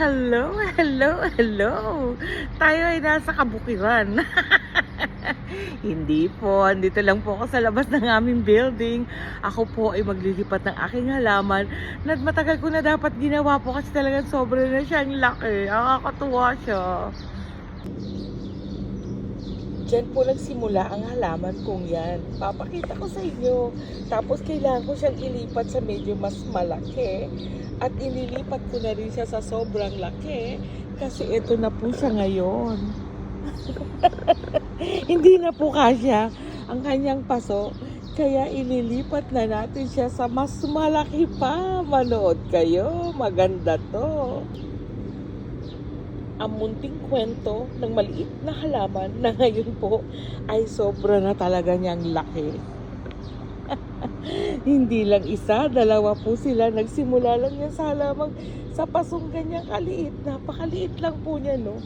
Hello, hello, hello! Tayo ay nasa kabukiran. Hindi po, andito lang po ako sa labas ng aming building. Ako po ay maglilipat ng aking halaman na matagal ko na dapat ginawa po kasi talagang sobra na siyang laki. Nakakatuwa siya. Diyan po nagsimula ang halaman kong yan. Papakita ko sa inyo. Tapos kailangan ko siyang ilipat sa medyo mas malaki. At inilipat ko na rin siya sa sobrang laki. Kasi ito na po siya ngayon. Hindi na po kasya ang kanyang paso. Kaya ililipat na natin siya sa mas malaki pa. Manood kayo. Maganda to. Ang munting kwento ng maliit na halaman na ngayon po ay sobra na talaga niyang laki. Hindi lang isa, dalawa po sila. Nagsimula lang yan sa halamang sa pasong ganyang kaliit. Napakaliit lang po niya, no?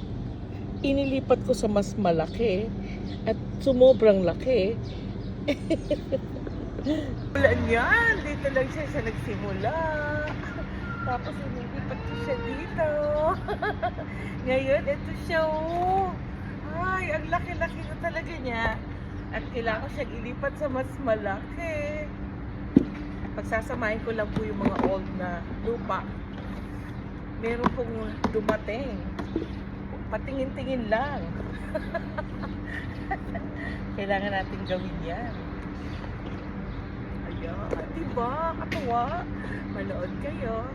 Inilipat ko sa mas malaki at sumobrang laki. Wala yan. Dito lang siya nagsimula. Tapos inilipat ko siya dito. Ngayon, ito siya, oh. Ay, ang laki-laki na talaga niya. At kailangan ko siyang ilipat sa mas malaki. Pagsasamahin ko lang po yung mga old na lupa. Meron pong dumating. Patingin-tingin lang. Kailangan natin gawin yan. Ayan, diba? Katuwa. Manood kayo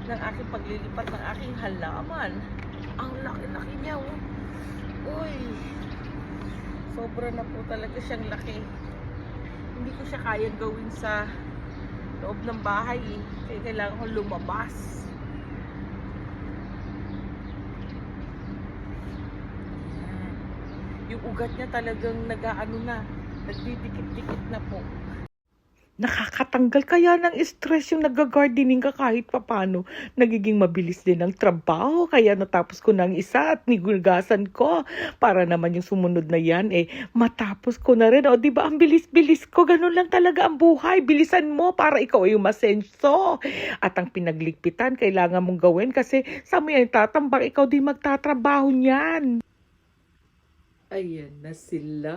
ng aking paglilipat ng aking halaman. Ang laki-laki niya, oh. Uy, sobra na po talaga siyang laki. Hindi ko siya kayang gawin sa loob ng bahay, eh. Kaya kailangan ko lumabas. Yung ugat niya talagang nag-aano na, nagdidikit-dikit na po. Nakakatanggal kaya ng stress yung nag-gardening ka kahit papano. Nagiging mabilis din ang trabaho. Kaya natapos ko ng isa at nigugasan ko. Para naman yung sumunod na yan, matapos ko na rin. O, diba, ang bilis-bilis ko. Ganun lang talaga ang buhay. Bilisan mo para ikaw ay umasenso. At ang pinagligpitan, kailangan mong gawin kasi sa mo yan tatambak, ikaw din magtatrabaho niyan. Ayan na sila.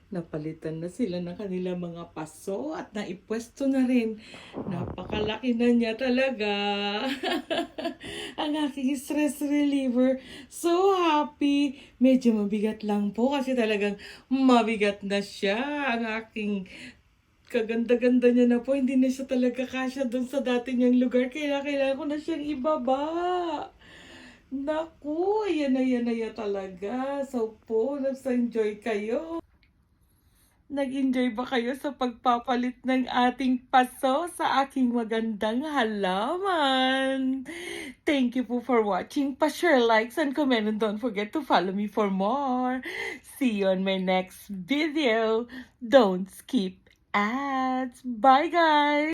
Napalitan na sila ng kanilang mga paso at naipwesto na rin. Napakalaki na niya talaga. Ang aking stress reliever. So happy. Medyo mabigat lang po kasi talagang mabigat na siya. Ang aking kaganda-ganda niya na po. Hindi na siya talaga kasya doon sa dati niyang lugar. Kailangan ko na siyang ibaba. Naku, ayan na talaga. So po, nag-enjoy kayo. Nag-enjoy ba kayo sa pagpapalit ng ating paso sa aking magandang halaman? Thank you po for watching. Pa-share, likes, and comment. And don't forget to follow me for more. See you on my next video. Don't skip ads. Bye, guys!